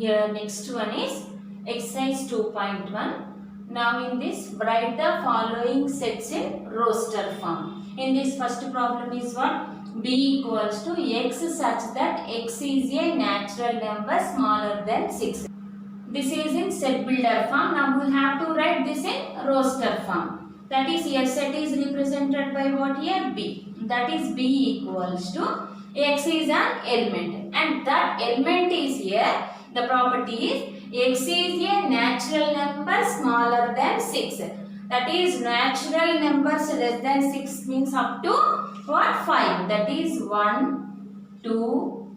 Here next one is exercise 2.1. Now in this, write the following sets in roster form. In this first problem is what? B equals to x such that x is a natural number smaller than 6. This is in set builder form. Now we have to write this in roster form. That is, here set is represented by what here? B. That is B equals to x is an element, and that element is here. The property is x is a natural number smaller than 6. That is, natural numbers less than 6 means up to what? 5. That is 1, 2,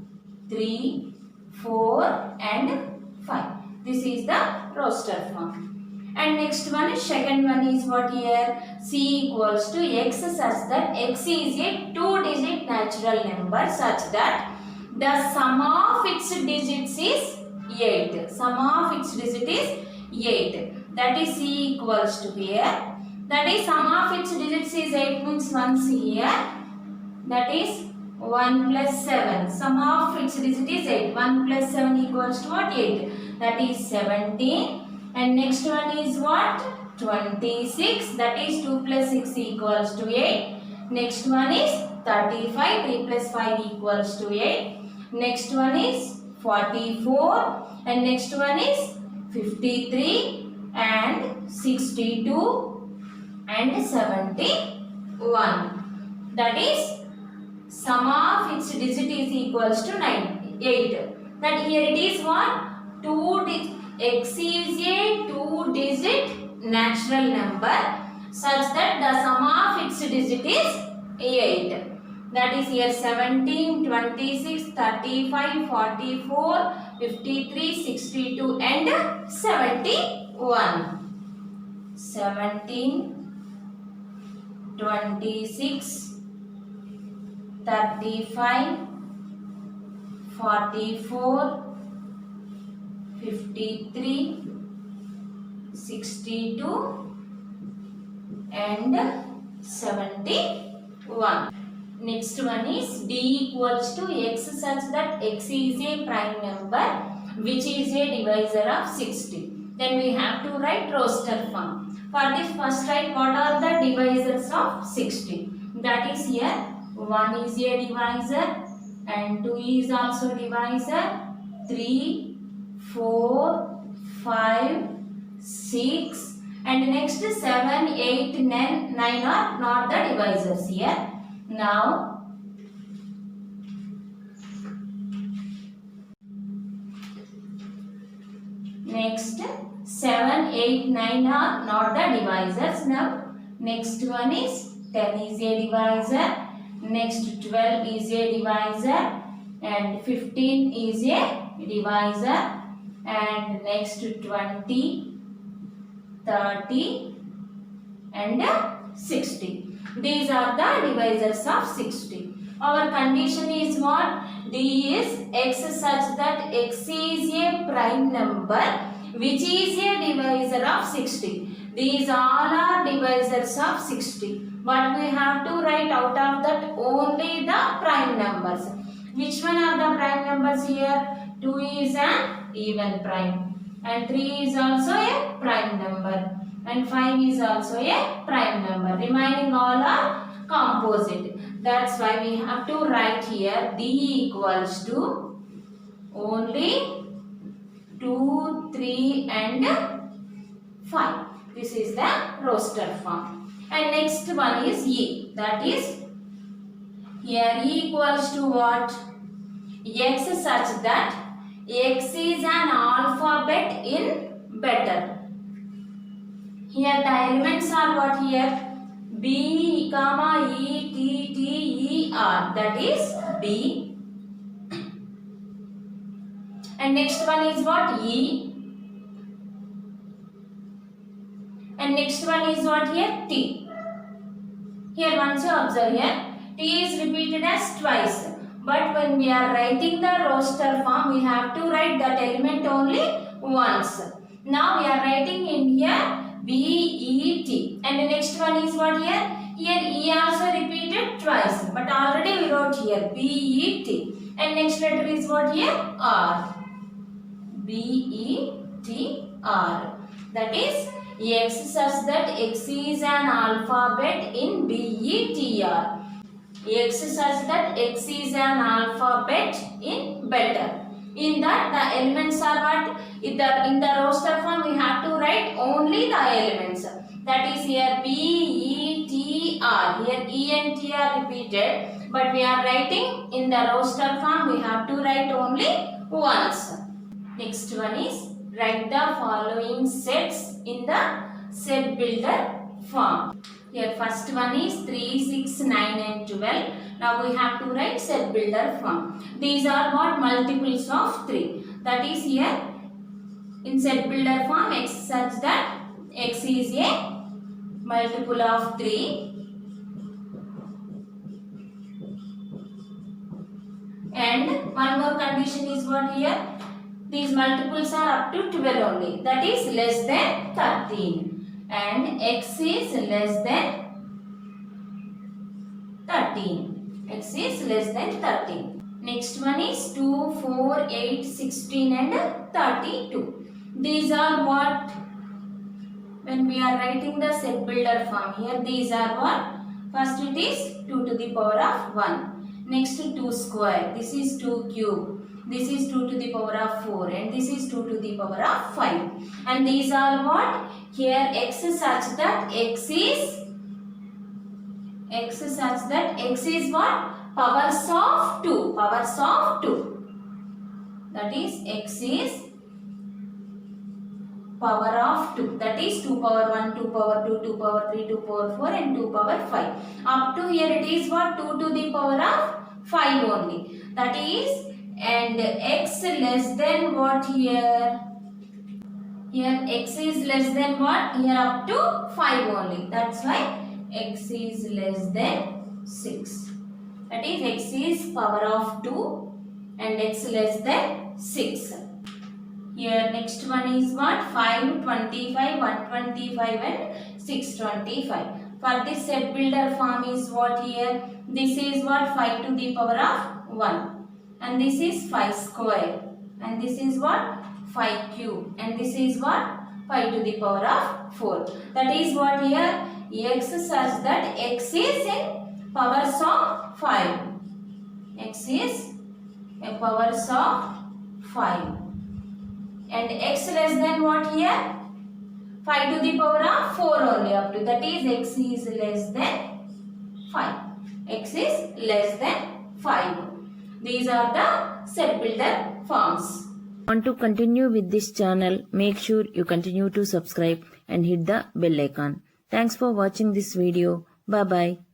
3, 4 and 5. This is the roster form. And next one is second one is what here? C equals to x such that x is a 2-digit natural number such that the sum of its digits is 8. Sum of its digit is 8. That is C equals to here. That is, sum of its digits is 8 means once here. That is 1 plus 7. Sum of its digit is 8. 1 plus 7 equals to what? 8. That is 17. And next one is what? 26. That is 2 plus 6 equals to 8. Next one is 35. 3 plus 5 equals to 8. Next one is 44. And next one is 53 and 62 and 71. That is, sum of its digit is equals to 8. That here it is what? X is a 2-digit natural number such that the sum of its digit is 8. That is here 17, 26, 35, 44, 53, 62 and 71. 17, 26, 35, 44, 53, 62 and 71. Next one is D equals to x such that x is a prime number which is a divisor of 60. Then we have to write roster form. For this, first write what are the divisors of 60. That is here 1 is a divisor and 2 is also divisor, 3, 4, 5, 6 and next 7, 8, 9 are not the divisors here. Now next 7, 8, 9 are not the divisors. Now next one is 10 is a divisor, next 12 is a divisor and 15 is a divisor and next 20, 30 and 60. These are the divisors of 60. Our condition is what? D is x such that x is a prime number which is a divisor of 60. These all are divisors of 60. But we have to write out of that only the prime numbers. Which one are the prime numbers here? 2 is an even prime and 3 is also a prime number and 5 is also a prime number. Remaining all are composite. That's why we have to write here D equals to only 2, 3 and 5. This is the roster form. And next one is E. That is, here E equals to what? X such that X is an alphabet in better. Here the elements are what here? B, comma, E, T, T, E, R. That is B. And next one is what? E. And next one is what here? T. Here once you observe here, T is repeated as twice. But when we are writing the roster form, we have to write that element only once. Now we are writing in here B, E, T. And the next one is what here? Here E also repeated twice. But already we wrote here B, E, T. And next letter is what here? R. BETR. That is X such that X is an alphabet in BETR. X such that X is an alphabet in better. In that the elements are what? In the roster form we have to write only the elements. That is here BETR. Here E and T are repeated, but we are writing in the roster form we have to write only once. Next one is write the following sets in the set builder form. Here first one is 3, 6, 9 and 12. Now we have to write set builder form. These are what? Multiples of 3. That is here in set builder form X such that X is a multiple of 3 and one more condition is what here? These multiples are up to 12 only. That is less than 13. And X is less than 13. X is less than 13. Next one is 2, 4, 8, 16 and 32. These are what? When we are writing the set builder form here, these are what? First it is 2 to the power of 1. Next 2 square. This is 2 cube. This is 2 to the power of 4 and this is 2 to the power of 5. And these are what? Here X such that X is what? Powers of 2. Powers of 2. That is X is power of 2. That is 2 power 1, 2 power 2, 2 power 3, 2 power 4 and 2 power 5. Up to here it is what? 2 to the power of 5 only. That is, and X less than what here? Here X is less than what? Here up to 5 only. That's why X is less than 6. That is X is power of 2 and X less than 6. Here next one is what? 5, 25, 125 and 625. For this set builder form is what here? This is what? 5 to the power of 1. And this is 5 square. And this is what? 5 cube. And this is what? 5 to the power of 4. That is what here? X such that X is in powers of 5. X is a powers of 5. And X less than what here? 5 to the power of 4 only up to. That is X is less than 5. X is less than 5. These are the set builder forms. Want to continue with this channel, make sure you continue to subscribe and hit the bell icon. Thanks for watching this video. Bye bye.